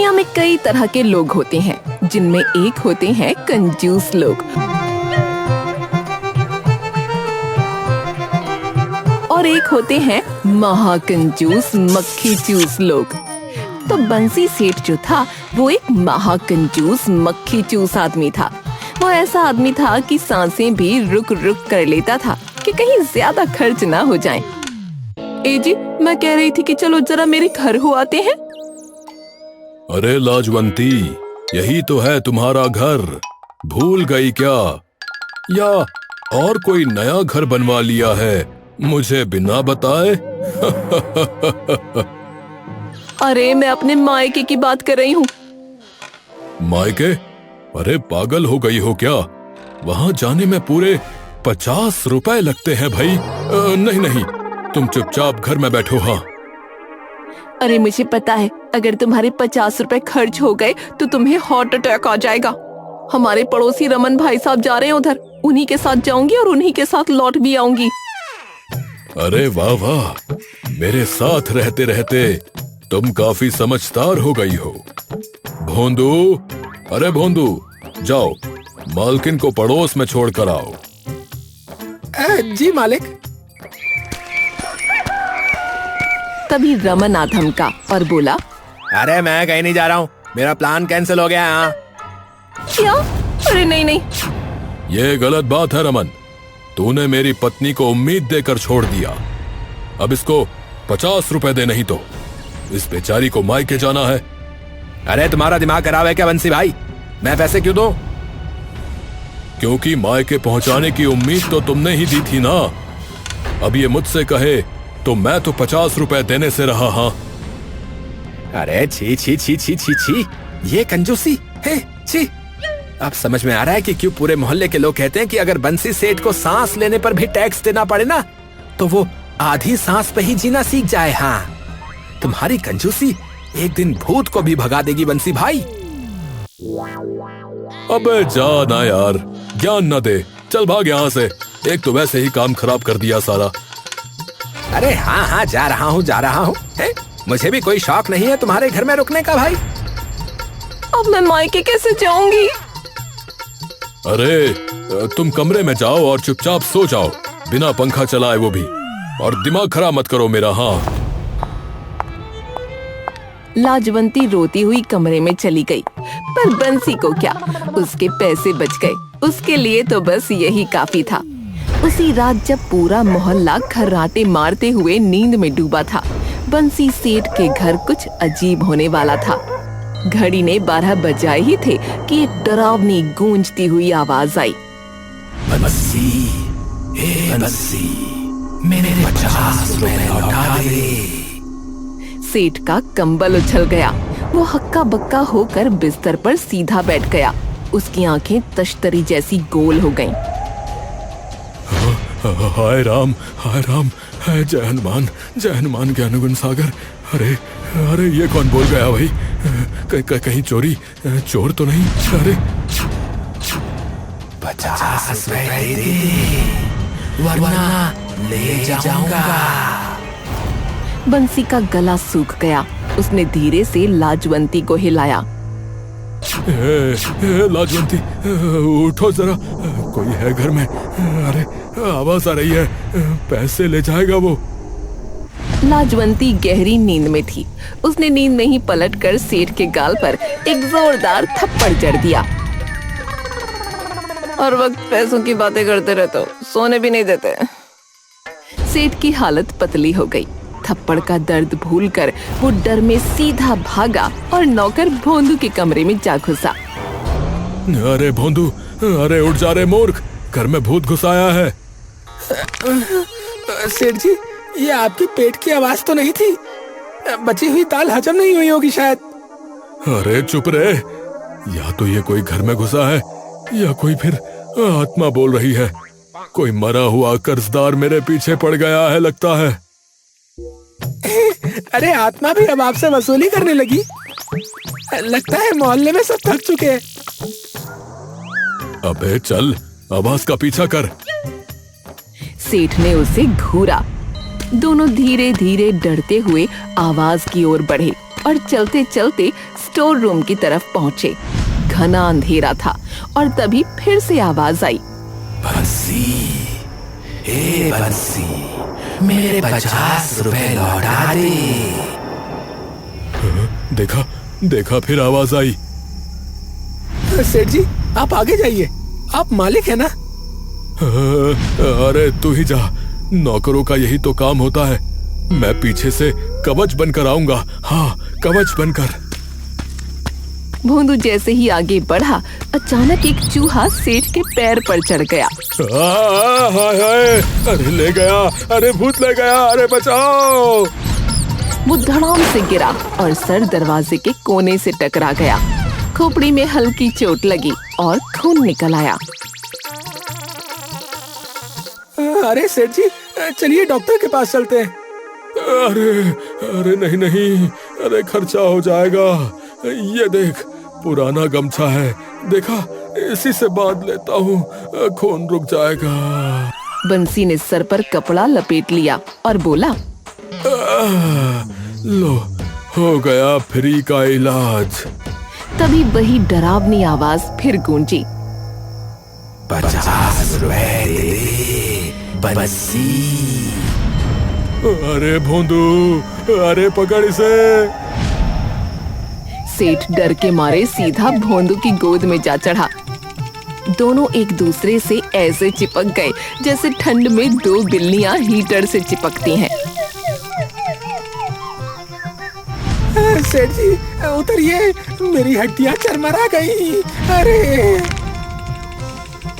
दुनिया में कई तरह के लोग होते हैं, जिनमें एक होते हैं कंजूस लोग और एक होते हैं महाकंजूस मक्खी चूस लोग। तो बंसी सेठ जो था वो एक महाकंजूस मक्खी चूस आदमी था। वो ऐसा आदमी था कि सांसें भी रुक रुक कर लेता था कि कहीं ज्यादा खर्च ना हो जाए। ए जी, मैं कह रही थी कि चलो जरा मेरे घर हो आते हैं। अरे लाजवंती, यही तो है तुम्हारा घर, भूल गई क्या? या और कोई नया घर बनवा लिया है मुझे बिना बताए? अरे मैं अपने मायके की बात कर रही हूँ। मायके? अरे पागल हो गई हो क्या? वहाँ जाने में पूरे 50 रुपए लगते हैं भाई। नहीं नहीं, तुम चुपचाप घर में बैठो। हाँ, अरे मुझे पता है, अगर तुम्हारे 50 रुपए खर्च हो गए तो तुम्हें हार्ट अटैक आ जाएगा। हमारे पड़ोसी रमन भाई साहब जा रहे हैं उधर, उन्हीं के साथ जाऊंगी और उन्हीं के साथ लौट भी आऊंगी। अरे वाह वाह, मेरे साथ रहते रहते तुम काफी समझदार हो गई हो। भोंदू, अरे भोंदू, जाओ मालकिन को पड़ोस में छोड़ कर आओ। जी मालिक। तभी रमन आ धमका और बोला, अरे मैं कहीं नहीं जा रहा हूँ, मेरा प्लान कैंसिल हो गया है। क्या? अरे नहीं नहीं, ये गलत बात है रमन, तूने मेरी पत्नी को उम्मीद देकर छोड़ दिया। अब इसको 50 रुपए दे, नहीं तो इस बेचारी को मायके जाना है। अरे तुम्हारा दिमाग खराब है क्या बंसी भाई? मैं पैसे क्यों दूं? क्योंकि मायके पहुंचाने की उम्मीद तो तुमने ही दी थी ना। अब ये मुझसे कहे तो मैं तो 50 रुपए देने से रहा। हाँ, अरे छी छी छी छी छी छी, ये कंजूसी है। छी, अब समझ में आ रहा है कि क्यों पूरे मोहल्ले के लोग कहते हैं कि अगर बंसी सेठ को सांस लेने पर भी टैक्स देना पड़े ना, तो वो आधी सांस पे ही जीना सीख जाए। हाँ, तुम्हारी कंजूसी एक दिन भूत को भी भगा देगी बंसी भाई। अबे जा ना यार, ज्ञान न दे, चल भाग यहाँ से। एक तो वैसे ही काम खराब कर दिया सारा। अरे हाँ हाँ, जा रहा हूँ जा रहा हूँ। मुझे भी कोई शौक नहीं है तुम्हारे घर में रुकने का भाई। अब मैं मायके कैसे जाऊंगी? अरे तुम कमरे में जाओ और चुपचाप सो जाओ, बिना पंखा चलाए वो भी, और दिमाग खराब मत करो मेरा। हाँ। लाजवंती रोती हुई कमरे में चली गई, पर बंसी को क्या, उसके पैसे बच गए। उसके लिए तो बस यही काफी था। उसी रात जब पूरा मोहल्ला खर्राटे मारते हुए नींद में डूबा था, बंसी सेठ के घर कुछ अजीब होने वाला था। घड़ी ने 12 बजाए ही थे कि एक डरावनी गूंजती हुई आवाज आई, बंसी, हे बंसी, मेरे 50 रुपए लौटा दे। सेठ का कंबल उछल गया। वो हक्का बक्का होकर बिस्तर पर सीधा बैठ गया। उसकी आंखें तश्तरी जैसी गोल हो गईं। हाय राम, हाय राम, हाय जय हनुमान ज्ञान गुण सागर। अरे अरे, ये कौन बोल गया भाई? कहीं चोर तो नहीं? अरे 50 रुपए दे, वरना ले जाऊंगा। बंसी का गला सूख गया। उसने धीरे से लाजवंती को हिलाया। लाजवंती, उठो जरा, कोई है घर में? अरे आवाज आ रही है, पैसे ले जाएगा वो। लाजवंती गहरी नींद में थी। उसने नींद में ही पलटकर सेठ के गाल पर एक जोरदार थप्पड़ जड़ दिया। हर वक्त पैसों की बातें करते रहते हो, सोने भी नहीं देते। सेठ की हालत पतली हो गई। थप्पड़ का दर्द भूलकर वो डर में सीधा भागा और नौकर भोंदू के कमरे में जा घुसा। अरे भोंदू, अरे उठ जा रे मूर्ख, घर में भूत घुस आया है। सेठ जी, ये आपकी पेट की आवाज तो नहीं थी? बची हुई दाल हजम नहीं हुई होगी शायद। अरे चुप रे, या तो ये कोई घर में घुसा है या कोई फिर आत्मा बोल रही है। कोई मरा हुआ कर्जदार मेरे पीछे पड़ गया है लगता है। अरे आत्मा भी अब आपसे वसूली करने लगी। लगता है मोहल्ले में सब थक चुके हैं। अबे चल, आवाज का पीछा कर। सेठ ने उसे घूरा। दोनों धीरे धीरे डरते हुए आवाज की ओर बढ़े और चलते चलते स्टोर रूम की तरफ पहुँचे। घना अंधेरा था और तभी फिर से आवाज आई, बंसी, ए बंसी, मेरे 50 रुपए लौटा दे। देखा देखा, फिर आवाज आई। सेठ जी, आप आगे जाइए, आप मालिक है ना। अरे तू ही जा, नौकरों का यही तो काम होता है। मैं पीछे से कवच बनकर आऊंगा। हाँ, कवच बनकर। भोंदू जैसे ही आगे बढ़ा, अचानक एक चूहा सेठ के पैर पर चढ़ गया। हाय हाय, अरे ले गया, अरे भूत ले गया, अरे बचाओ। वो धड़ाम से गिरा और सर दरवाजे के कोने से टकरा गया। खोपड़ी में हल्की चोट लगी और खून निकल आया। अरे सेठ जी, चलिए डॉक्टर के पास चलते हैं। अरे नहीं नहीं, अरे खर्चा हो जाएगा। ये देख, पुराना गमछा है, देखा, इसी से बांध लेता हूँ, खून रुक जाएगा। बंसी ने सर पर कपड़ा लपेट लिया और बोला, लो, हो गया फ्री का इलाज। तभी वही डरावनी आवाज फिर गूंजी, 50 रुपए दे बंसी। अरे भोंदू, अरे पकड़ इसे। सेठ डर के मारे सीधा भोंदू की गोद में जा चढ़ा। दोनों एक दूसरे से ऐसे चिपक गए जैसे ठंड में दो बिल्लियां हीटर से चिपकती हैं। सेठ जी, उतरिए, मेरी हड्डियां चरमरा गई।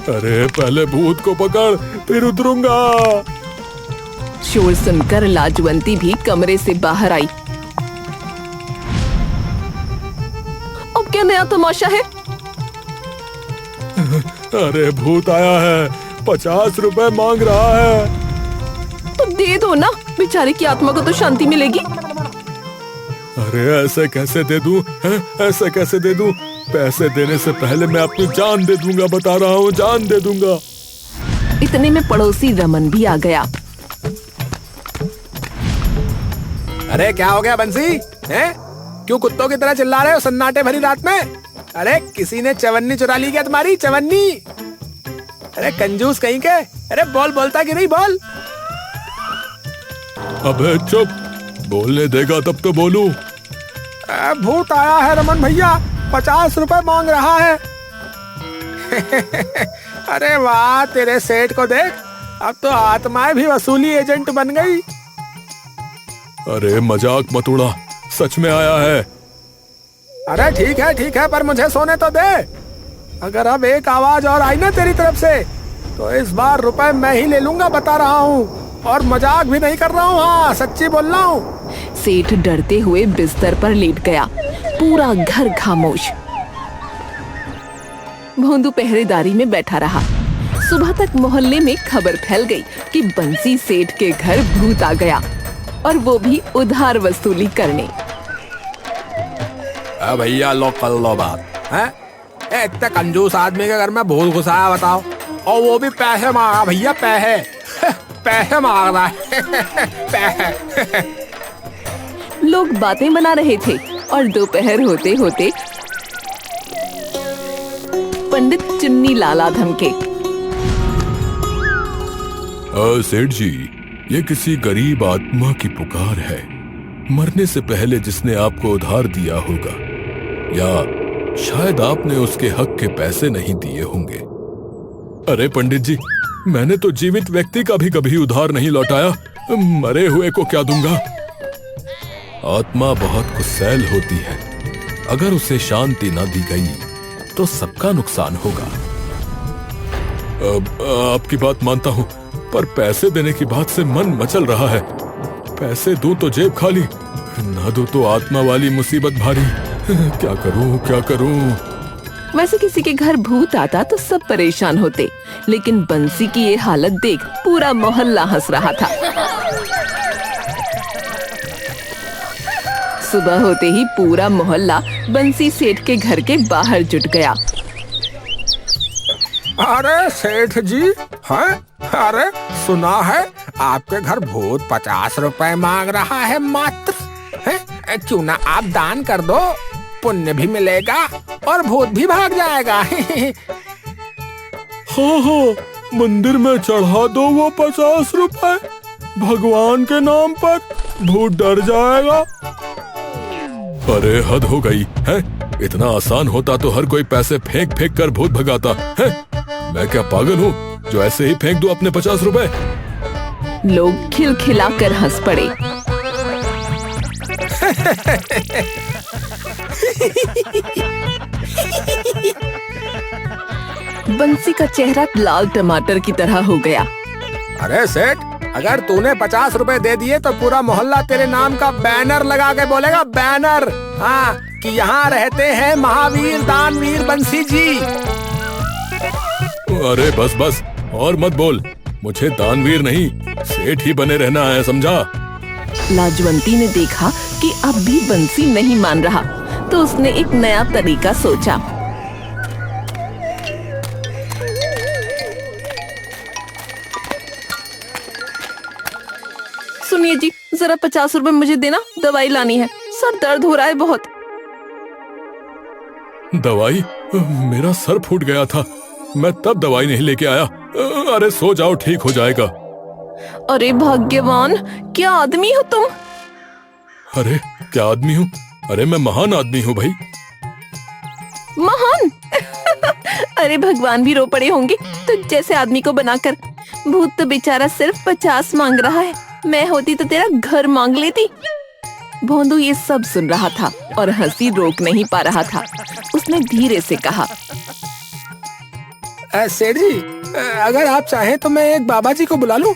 अरे पहले भूत को पकड़, फिर उतरूंगा। शोर सुनकर लाजवंती भी कमरे से बाहर आई। अब क्या नया तमाशा है? अरे भूत आया है, 50 रुपए मांग रहा है। तो दे दो ना, बेचारे की आत्मा को तो शांति मिलेगी। अरे ऐसे कैसे दे दूं? ऐसे कैसे दे दूं? पैसे देने से पहले मैं अपनी जान दे दूंगा, बता रहा हूँ, जान दे दूंगा। इतने में पड़ोसी रमन भी आ गया। अरे क्या हो गया बंसी? हैं? क्यों कुत्तों की तरह चिल्ला रहे हो सन्नाटे भरी रात में? अरे किसी ने चवन्नी चुरा ली क्या तुम्हारी? चवन्नी? अरे कंजूस कहीं के। अरे बोलता कि नहीं, बोल। अबे चुप, बोलने देगा तब तो बोलूं। भूत आया है रमन भैया, 50 रुपए मांग रहा है। अरे वाह, तेरे सेठ को देख, अब तो आत्माएं भी वसूली एजेंट बन गई। अरे मजाक मत उड़ा, सच में आया है। अरे ठीक है, पर मुझे सोने तो दे। अगर अब एक आवाज और आई ना तेरी तरफ से, तो इस बार रुपए मैं ही ले लूंगा, बता रहा हूँ। और मजाक भी नहीं कर रहा हूँ, हाँ सच्ची बोल रहा हूँ। सेठ डरते हुए बिस्तर पर लेट गया। पूरा घर खामोश। भोंदू पहरेदारी में बैठा रहा। सुबह तक मोहल्ले में खबर फैल गई कि बंसी सेठ के घर भूत आ गया, और वो भी उधार वसूली करने। भैया लो कर लो बात है। इतने कंजूस आदमी के घर में भूत घुसा है, बताओ, और वो भी पैसे मांगा भैया, पैसे मांग रहा है। पैसे। लोग बातें बना रहे थे और दोपहर होते होते पंडित चुन्नी लाला धमके। सेठ जी, ये किसी गरीब आत्मा की पुकार है। मरने से पहले जिसने आपको उधार दिया होगा, या शायद आपने उसके हक के पैसे नहीं दिए होंगे। अरे पंडित जी, मैंने तो जीवित व्यक्ति का भी कभी उधार नहीं लौटाया, मरे हुए को क्या दूंगा? आत्मा बहुत गुस्सैल होती है, अगर उसे शांति न दी गई तो सबका नुकसान होगा। आपकी बात मानता हूँ, पर पैसे देने की बात से मन मचल रहा है। पैसे दूं तो जेब खाली, ना दूं तो आत्मा वाली मुसीबत भारी। क्या करूं? वैसे किसी के घर भूत आता तो सब परेशान होते, लेकिन बंसी की ये हालत देख पूरा मोहल्ला हंस रहा था। सुबह होते ही पूरा मोहल्ला बंसी सेठ के घर के बाहर जुट गया। अरे सेठ जी, हैं? अरे सुना है आपके घर भूत 50 रुपए मांग रहा है मात्र। हैं? क्यों ना आप दान कर दो, पुण्य भी मिलेगा और भूत भी भाग जाएगा। हाँ हाँ, मंदिर में चढ़ा दो वो 50 रुपए, भगवान के नाम पर, भूत डर जाएगा। अरे हद हो गई है, इतना आसान होता तो हर कोई पैसे फेंक फेंक कर भूत भगाता है। मैं क्या पागल हूँ जो ऐसे ही फेंक दूं अपने 50 रुपए? लोग खिलखिलाकर हंस पड़े। बंसी का चेहरा लाल टमाटर की तरह हो गया। अरे सेठ, अगर तूने 50 रुपए दे दिए तो पूरा मोहल्ला तेरे नाम का बैनर लगा के बोलेगा, बैनर, हाँ, कि यहाँ रहते हैं महावीर दानवीर बंसी जी। अरे बस बस, और मत बोल, मुझे दानवीर नहीं सेठ ही बने रहना है, समझा? लाजवंती ने देखा कि अब भी बंसी नहीं मान रहा, तो उसने एक नया तरीका सोचा। सुनिए जी, जरा 50 रुपए मुझे देना, दवाई लानी है, सर दर्द हो रहा है बहुत। दवाई? मेरा सर फूट गया था, मैं तब दवाई नहीं लेके आया। अरे सो जाओ, ठीक हो जाएगा। अरे भाग्यवान, क्या आदमी हो तुम? अरे क्या आदमी हूँ? अरे मैं महान आदमी हूँ भाई। महान? अरे भगवान भी रो पड़े होंगे तो जैसे आदमी को बनाकर। भूत तो बेचारा सिर्फ 50 मांग रहा है, मैं होती तो तेरा घर मांग लेती। भोंदू ये सब सुन रहा था और हंसी रोक नहीं पा रहा था। उसने धीरे से कहा, सेठ जी, अगर आप चाहें तो मैं एक बाबा जी को बुला लूं।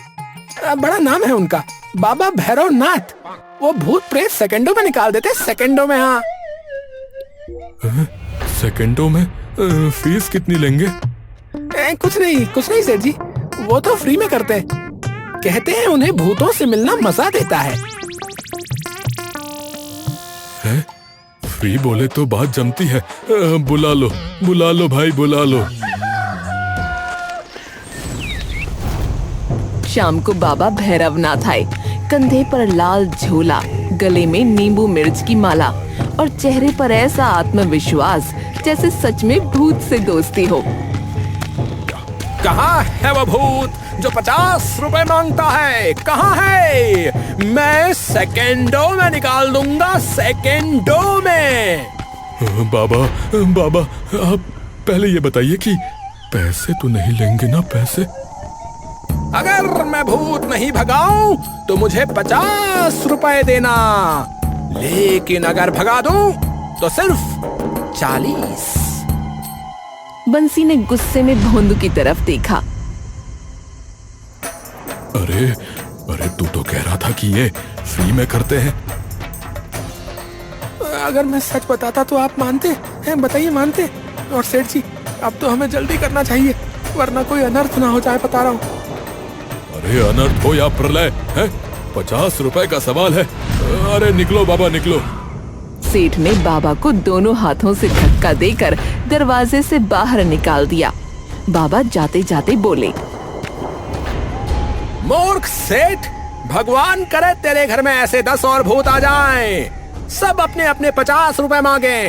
बड़ा नाम है उनका, बाबा भैरव नाथ। वो भूत प्रेत सेकंडों में निकाल देते, सेकंडों में। हाँ, सेकंडों में? फीस कितनी लेंगे? कुछ नहीं सेठ जी, वो तो फ्री में करते हैं। कहते हैं उन्हें भूतों से मिलना मजा देता है। फ्री बोले तो बात जमती है। बुला लो भाई, बुला लो। शाम को बाबा भैरवनाथ आए, कंधे पर लाल झोला, गले में नींबू मिर्च की माला और चेहरे पर ऐसा आत्मविश्वास जैसे सच में भूत से दोस्ती हो। कहाँ है वो भूत जो 50 रुपए मांगता है? कहाँ है? मैं सेकंडों में निकाल दूंगा, सेकंडों में। बाबा, आप पहले ये बताइए कि पैसे तो नहीं लेंगे ना? पैसे? अगर मैं भूत नहीं भगाऊं तो मुझे 50 रुपए देना, लेकिन अगर भगा दूं तो सिर्फ 40। बंसी ने गुस्से में भोंदू की तरफ देखा। अरे तू तो कह रहा था कि ये फ्री में करते हैं। अगर मैं सच बताता तो आप मानते हैं? बताइए, मानते? और सेठ जी, अब तो हमें जल्दी करना चाहिए, वरना कोई अनर्थ ना हो जाए, बता रहा हूँ। अरे अनर्थ हो या प्रलय है, 50 रुपए का सवाल है। अरे निकलो बाबा, निकलो। सेठ ने बाबा को दोनों हाथों से धक्का देकर दरवाजे से बाहर निकाल दिया। बाबा जाते जाते बोले, मूर्ख सेठ, भगवान करे तेरे घर में ऐसे 10 और भूत आ जाएं, सब अपने अपने 50 रुपए मांगे,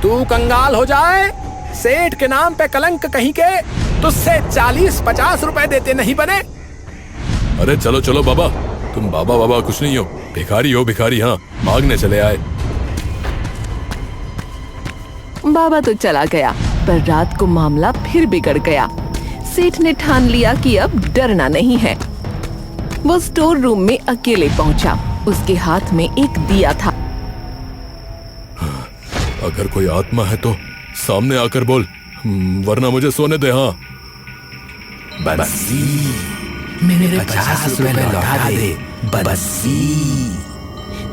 तू कंगाल हो जाए, सेठ के नाम पे कलंक कहीं के, तुझसे 40-50 रुपए देते नहीं बने। अरे चलो चलो बाबा, तुम बाबा कुछ नहीं हो, भिखारी हो भिखारी। हाँ, मांगने चले आए। बाबा तो चला गया, पर रात को मामला फिर बिगड़ गया। सेठ ने ठान लिया कि अब डरना नहीं है। वो स्टोर रूम में अकेले पहुंचा। उसके हाथ में एक दिया था। अगर कोई आत्मा है तो सामने आकर बोल, वरना मुझे सोने दे। हाँ, बंसी, मेरे 50 रुपए लौटा दे, बंसी।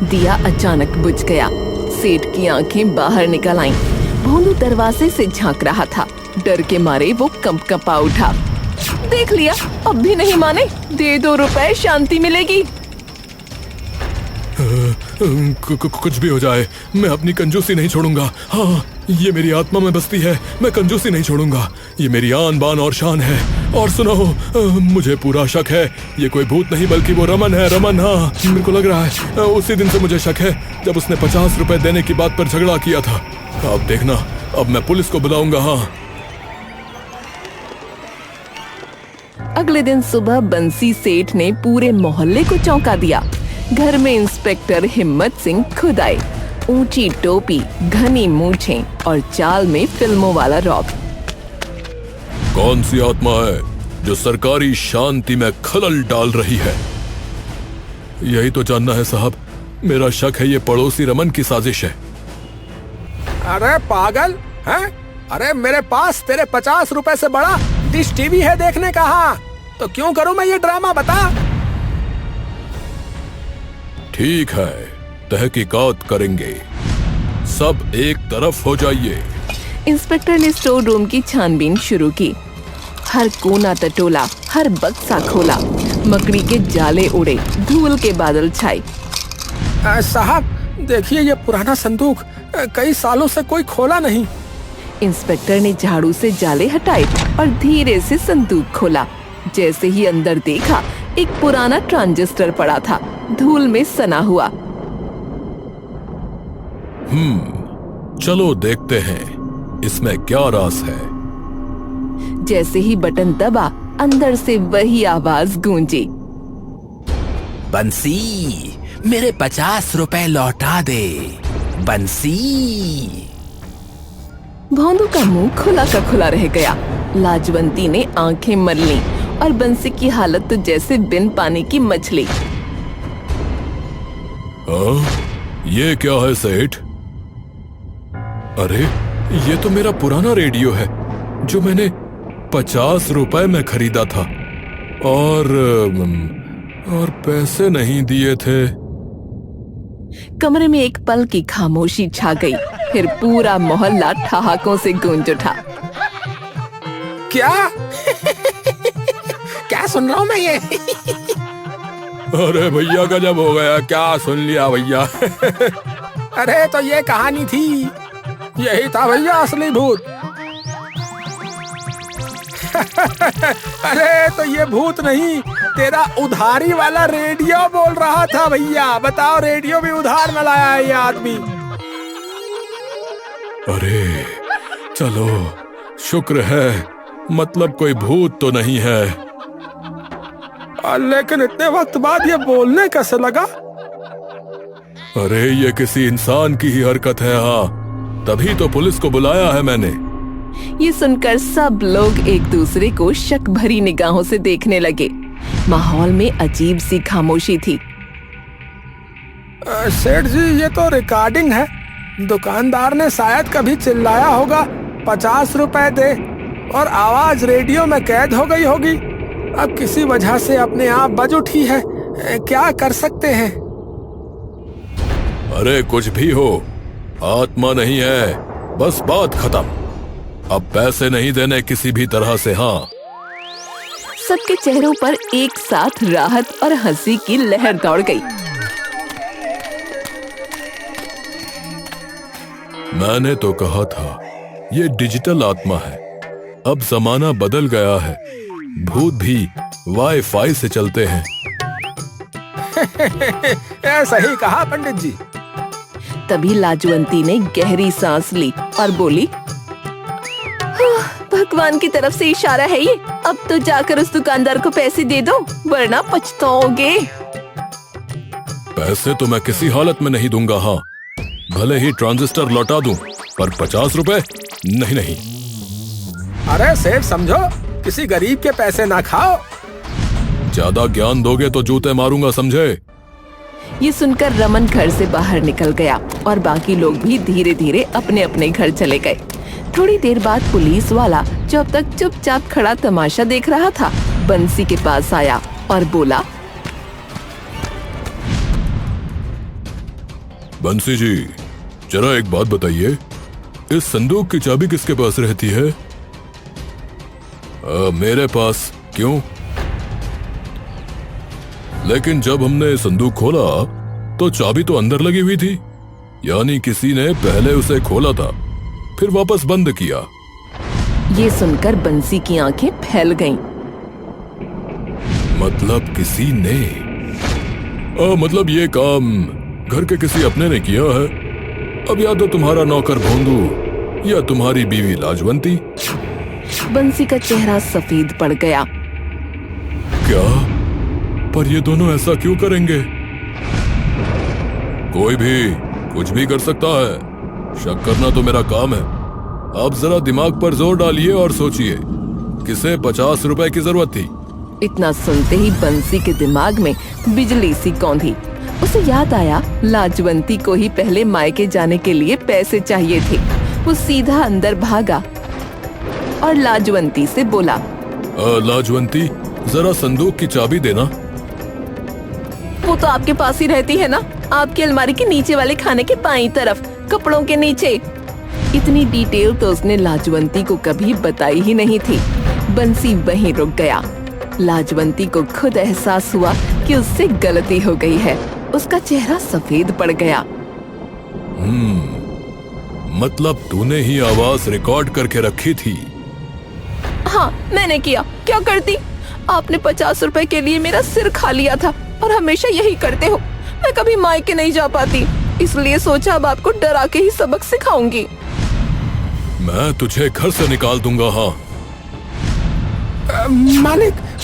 दिया अचानक बुझ गया। सेठ की आंखें बाहर निकल आईं। भोंदू दरवाजे से झांक रहा था। डर के मारे वो कंपकंपा उठा। देख लिया, अब भी नहीं माने। दे 2 रुपए, शांति मिलेगी। कुछ भी हो जाए, मैं अपनी कंजूसी नहीं छोड़ूंगा। हाँ, ये मेरी आत्मा में बसती है। मैं कंजूसी नहीं छोड़ूंगा। ये मेरी आन बान और शान है। और सुनो, मुझे पूरा शक है ये कोई भूत नहीं बल्कि वो रमन है। रमन, हाँ, मेरे को लग रहा है उसी दिन से मुझे शक है जब उसने 50 रुपए देने की बात पर झगड़ा किया था। अब देखना, अब मैं पुलिस को बुलाऊंगा। हाँ। अगले दिन सुबह बंसी सेठ ने पूरे मोहल्ले को चौंका दिया। घर में इंस्पेक्टर हिम्मत सिंह खुद आए। ऊंची टोपी, घनी मूछें और चाल में फिल्मों वाला रौब। कौन सी आत्मा है जो सरकारी शांति में खलल डाल रही है? यही तो जानना है साहब। मेरा शक है ये पड़ोसी रमन की साजिश है। अरे पागल हैं? अरे मेरे पास तेरे 50 रुपए से बड़ा डिश टीवी है देखने का। हाँ, तो क्यों करूं मैं ये ड्रामा, बता। ठीक है, तहकीकात करेंगे। सब एक तरफ हो जाइए। इंस्पेक्टर ने स्टोर रूम की छानबीन शुरू की। हर कोना टटोला, हर बक्सा खोला। मकड़ी के जाले उड़े, धूल के बादल छाए। साहब देखिए, ये पुराना संदूक कई सालों से कोई खोला नहीं। इंस्पेक्टर ने झाड़ू से जाले हटाए और धीरे से संदूक खोला। जैसे ही अंदर देखा, एक पुराना ट्रांजिस्टर पड़ा था, धूल में सना हुआ। चलो देखते हैं इसमें क्या राज है। जैसे ही बटन दबा, अंदर से वही आवाज गूंजी। बंसी, मेरे 50 रुपए लौटा दे। बंसी। भोंदू का मुंह खुला का खुला रह गया। लाजवंती ने आंखें मल लीं और बंसी की हालत तो जैसे बिन पानी की मछली। ये क्या है सेठ? अरे ये तो मेरा पुराना रेडियो है जो मैंने 50 रुपए में खरीदा था और पैसे नहीं दिए थे। कमरे में एक पल की खामोशी छा गई। फिर पूरा मोहल्ला ठहाकों से गूंज उठा। क्या? क्या सुन रहा हूँ मैं ये? अरे भैया गजब हो गया। क्या सुन लिया भैया? अरे तो ये कहानी थी। यही था भैया असली भूत। अरे तो ये भूत नहीं, तेरा उधारी वाला रेडियो बोल रहा था भैया। बताओ, रेडियो भी उधार में लाया है ये आदमी। अरे चलो, शुक्र है, मतलब कोई भूत तो नहीं है। लेकिन इतने वक्त बाद ये बोलने कैसे लगा? अरे ये किसी इंसान की ही हरकत है। हाँ, तभी तो पुलिस को बुलाया है मैंने। ये सुनकर सब लोग एक दूसरे को शक भरी निगाहों से देखने लगे। माहौल में अजीब सी खामोशी थी। सेठ जी, ये तो रिकॉर्डिंग है। दुकानदार ने शायद कभी चिल्लाया होगा 50 रुपए दे, और आवाज रेडियो में कैद हो गई होगी। अब किसी वजह से अपने आप बज उठी है। क्या कर सकते हैं? अरे कुछ भी हो, आत्मा नहीं है, बस बात खत्म। अब पैसे नहीं देने किसी भी तरह से। हाँ। सबके चेहरों पर एक साथ राहत और हंसी की लहर दौड़ गई। मैंने तो कहा था ये डिजिटल आत्मा है। अब जमाना बदल गया है, भूत भी वाईफाई से चलते हैं। सही कहा पंडित जी। तभी लाजवंती ने गहरी सांस ली और बोली, भगवान की तरफ से इशारा है ये। अब तो जाकर उस दुकानदार को पैसे दे दो, वरना पछताओगे। पैसे तो मैं किसी हालत में नहीं दूंगा। हाँ, भले ही ट्रांजिस्टर लौटा दूं, पर 50 रुपए नहीं। नहीं। अरे सेठ समझो, किसी गरीब के पैसे ना खाओ। ज्यादा ज्ञान दोगे तो जूते मारूंगा, समझे? ये सुनकर रमन घर से बाहर निकल गया और बाकी लोग भी धीरे धीरे अपने अपने घर चले गए। थोड़ी देर बाद पुलिस वाला, जो अब तक चुपचाप खड़ा तमाशा देख रहा था, बंसी के पास आया और बोला, बंसी जी, जरा एक बात बताइए, इस संदूक की चाबी किसके पास रहती है? मेरे पास। क्यों? लेकिन जब हमने संदूक खोला तो चाबी तो अंदर लगी हुई थी, यानी किसी ने पहले उसे खोला था। फिर वापस बंद किया। ये सुनकर बंसी की आंखें फैल गईं। मतलब किसी ने मतलब ये काम घर के किसी अपने ने किया है। अब या तो तुम्हारा नौकर भोंदू या तुम्हारी बीवी लाजवंती। बंसी का चेहरा सफेद पड़ गया। क्या? पर ये दोनों ऐसा क्यों करेंगे? कोई भी कुछ भी कर सकता है। शक करना तो मेरा काम है। आप जरा दिमाग पर जोर डालिए और सोचिए, किसे 50 रुपए की जरूरत थी? इतना सुनते ही बंसी के दिमाग में बिजली सी कौंधी। उसे याद आया लाजवंती को ही पहले मायके जाने के लिए पैसे चाहिए थे। वो सीधा अंदर भागा और लाजवंती से बोला, लाजवंती, जरा संदूक की चाबी देना। वो तो आपके पास ही रहती है ना, आपकी अलमारी के नीचे वाले खाने के बाईं तरफ, कपड़ों के नीचे। इतनी डिटेल तो उसने लाजवंती को कभी बताई ही नहीं थी। बंसी वहीं रुक गया। लाजवंती को खुद एहसास हुआ कि उससे गलती हो गई है। उसका चेहरा सफेद पड़ गया। मतलब तूने ही आवाज रिकॉर्ड करके रखी थी? हाँ, मैंने किया। क्या करती? आपने 50 रुपए के लिए मेरा सिर खा लिया था और हमेशा यही करते हो। मैं कभी मायके नहीं जा पाती, इसलिए सोचा अब आपको डरा के ही सबक सिखाऊंगी। मैं तुझे घर से निकाल दूंगा। हाँ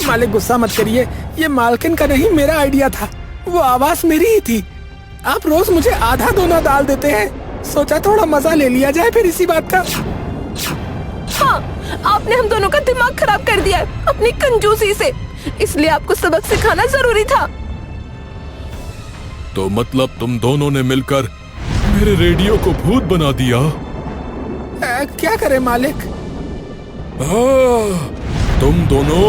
मालिक गुस्सा मत करिए। ये मालकिन का नहीं, मेरा आइडिया था। वो आवाज मेरी ही थी। आप रोज मुझे आधा दोना डाल देते हैं। सोचा थोड़ा मजा ले लिया जाए फिर इसी बात का। हाँ, आपने हम दोनों का दिमाग खराब कर दिया है अपनी कंजूसी से, इसलिए आपको सबक सिखाना जरूरी था। तो मतलब तुम दोनों ने मिलकर मेरे रेडियो को भूत बना दिया? क्या करें मालिक? तुम दोनों।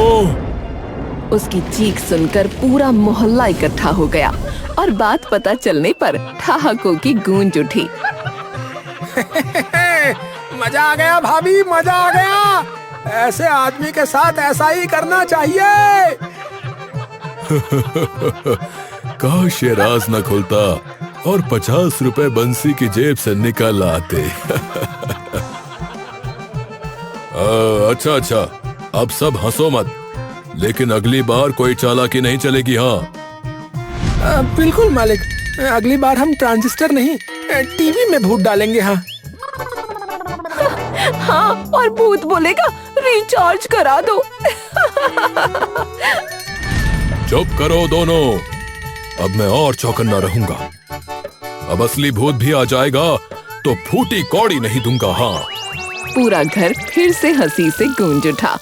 उसकी चीख सुनकर पूरा मोहल्ला इकट्ठा हो गया और बात पता चलने पर ठहाकों की गूंज उठी। मजा आ गया भाभी, मजा आ गया। ऐसे आदमी के साथ ऐसा ही करना चाहिए। काश ये राज न खुलता और 50 रुपए बंसी की जेब से निकल आते। अच्छा, अब सब हंसो मत, लेकिन अगली बार कोई चालाकी नहीं चलेगी। हाँ बिल्कुल मालिक, अगली बार हम ट्रांजिस्टर नहीं टीवी में भूत डालेंगे। हाँ हाँ, और भूत बोलेगा रिचार्ज करा दो। चुप करो दोनों, अब मैं और चौकन्ना रहूंगा। अब असली भूत भी आ जाएगा तो फूटी कौड़ी नहीं दूंगा। हाँ। पूरा घर फिर से हंसी से गूंज उठा।